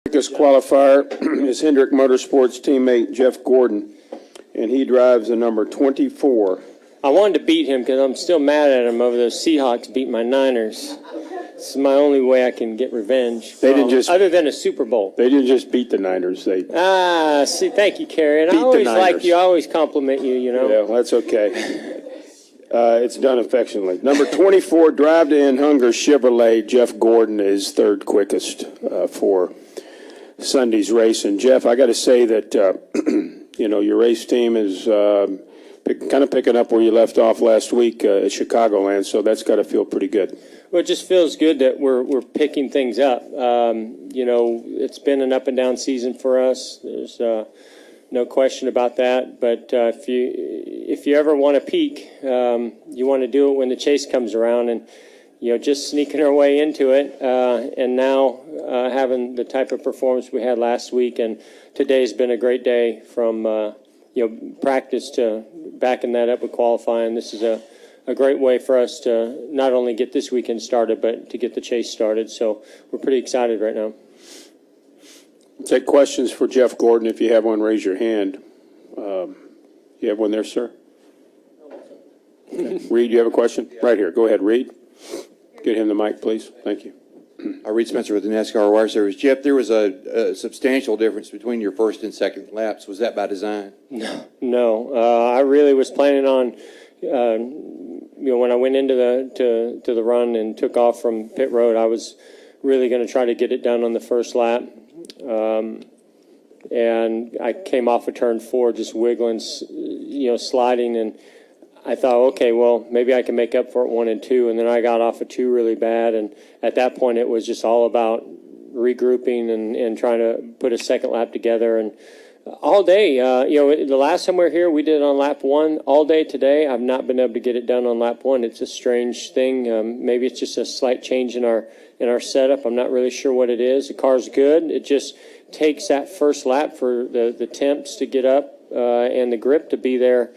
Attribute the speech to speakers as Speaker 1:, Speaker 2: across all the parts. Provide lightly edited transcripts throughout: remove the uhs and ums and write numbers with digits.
Speaker 1: Quickest qualifier is Hendrick Motorsports teammate Jeff Gordon, and he drives the number 24.
Speaker 2: I wanted to beat him because I'm still mad at him over those Seahawks beating my Niners. This is my only way I can get revenge.
Speaker 1: They didn't just
Speaker 2: other than a Super Bowl.
Speaker 1: They didn't just beat the Niners. They
Speaker 2: see, thank you, Kerry. And I
Speaker 1: beat the
Speaker 2: always
Speaker 1: Niners.
Speaker 2: like you. I always compliment you. You know.
Speaker 1: Yeah, well, that's okay. It's done affectionately. Number 24, Drive to End Hunger Chevrolet. Jeff Gordon is third quickest for Sunday's race. And Jeff, I got to say that your race team is kind of picking up where you left off last week at Chicagoland. So that's got to feel pretty good.
Speaker 2: Well, it just feels good that we're picking things up. It's been an up and down season for us. There's no question about that. But if you ever want to peak, you want to do it when the chase comes around, and just sneaking our way into it, and now having the type of performance we had last week, and today's been a great day from practice to backing that up with qualifying. This is a great way for us to not only get this weekend started, but to get the chase started. So we're pretty excited right now.
Speaker 1: Take questions for Jeff Gordon. If you have one, raise your hand. You have one there, sir? Okay. Reed, you have a question? Yeah. Right here. Go ahead, Reed. Get him the mic, please. Thank you.
Speaker 3: Reed Spencer with the NASCAR Wire Service. Jeff, there was a substantial difference between your first and second laps. Was that by design?
Speaker 2: No. I really was planning on, when I went into the run and took off from pit road, I was really going to try to get it done on the first lap. And I came off of turn 4 just wiggling, sliding, and I thought, okay, well, maybe I can make up for it 1 and 2, and then I got off of 2 really bad, and at that point it was just all about regrouping and trying to put a second lap together. And all day, the last time we were here, we did it on lap 1. All day today, I've not been able to get it done on lap 1. It's a strange thing. Maybe it's just a slight change in our setup. I'm not really sure what it is. The car's good. It just takes that first lap for the temps to get up and the grip to be there.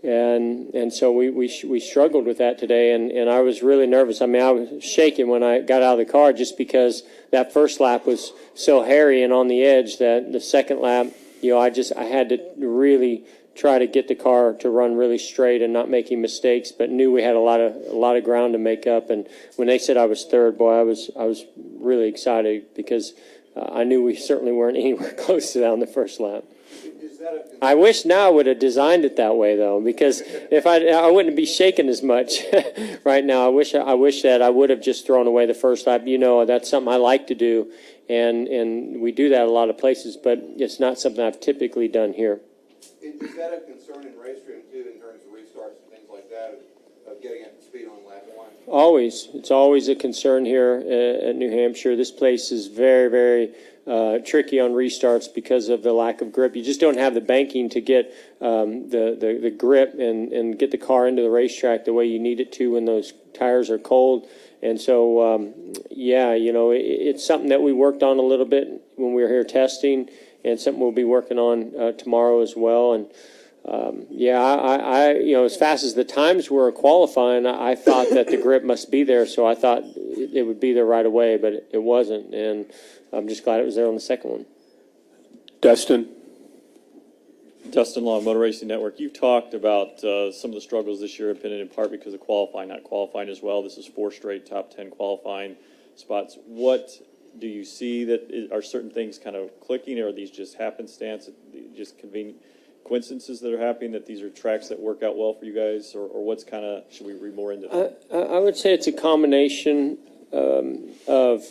Speaker 2: And so we struggled with that today, and I was really nervous. I mean, I was shaking when I got out of the car just because that first lap was so hairy and on the edge that the second lap, I had to really try to get the car to run really straight and not making mistakes, but knew we had a lot of ground to make up. And when they said I was third, boy, I was really excited because I knew we certainly weren't anywhere close to that on the first lap. I wish now I would have designed it that way, though, because if I wouldn't be shaking as much right now. I wish that I would have just thrown away the first lap. That's something I like to do, and we do that a lot of places, but it's not something I've typically done here.
Speaker 3: Is that a concern in race trim, too, in terms of restarts and things like that, of getting up to speed on lap 1?
Speaker 2: Always. It's always a concern here at New Hampshire. This place is very, very tricky on restarts because of the lack of grip. You just don't have the banking to get the grip and get the car into the racetrack the way you need it to when those tires are cold. And so, it's something that we worked on a little bit when we were here testing, and something we'll be working on tomorrow as well. And as fast as the times were qualifying, I thought that the grip must be there, so I thought it would be there right away, but it wasn't, and I'm just glad it was there on the second one.
Speaker 1: Dustin
Speaker 4: Law, Motor Racing Network. You've talked about some of the struggles this year have been in part because of qualifying, not qualifying as well. This is 4 straight top 10 qualifying spots. What do you see that are certain things kind of clicking, or are these just happenstance, just convenient coincidences that are happening, that these are tracks that work out well for you guys, or what's kind of, should we read more into that?
Speaker 2: I would say it's a combination of,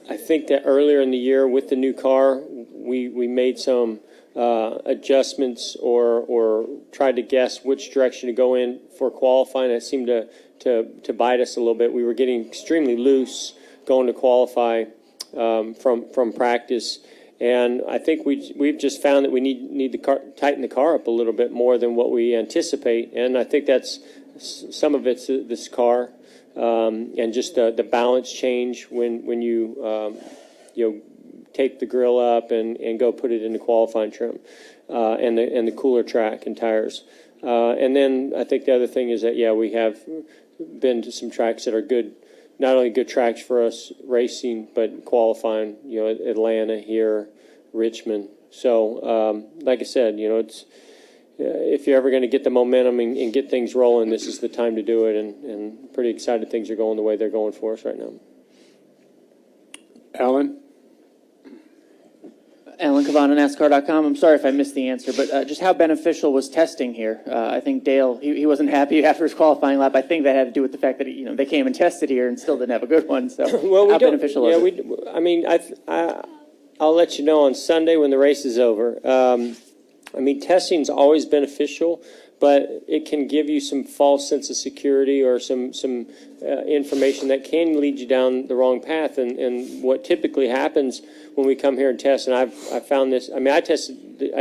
Speaker 2: I think that earlier in the year with the new car, we made some adjustments or tried to guess which direction to go in for qualifying. It seemed to bite us a little bit. We were getting extremely loose going to qualify from practice. And I think we've just found that we need to tighten the car up a little bit more than what we anticipate. And I think that's some of it's this car and just the balance change when you take the grill up and go put it in the qualifying trim and the cooler track and tires. And then I think the other thing is that we have been to some tracks that are good not only good tracks for us racing, but qualifying, Atlanta here, Richmond. So, like I said, it's, if you're ever going to get the momentum and get things rolling, this is the time to do it, and pretty excited things are going the way they're going for us right now.
Speaker 1: Alan?
Speaker 5: Alan Cavana, NASCAR.com. I'm sorry if I missed the answer, but just how beneficial was testing here? I think Dale, he wasn't happy after his qualifying lap. I think that had to do with the fact that they came and tested here and still didn't have a good one. So how beneficial was it?
Speaker 2: I'll let you know on Sunday when the race is over. Testing's always beneficial, but it can give you some false sense of security or some information that can lead you down the wrong path. And what typically happens when we come here and test, and I found this. I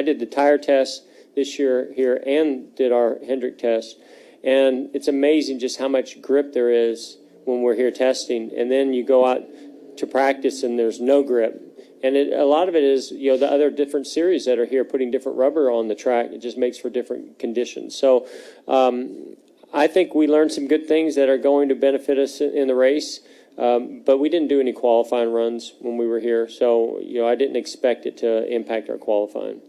Speaker 2: did the tire test this year here and did our Hendrick test, and it's amazing just how much grip there is when we're here testing. And then you go out to practice and there's no grip. And a lot of it is, the other different series that are here putting different rubber on the track. It just makes for different conditions. So I think we learned some good things that are going to benefit us in the race. But we didn't do any qualifying runs when we were here. So, I didn't expect it to impact our qualifying.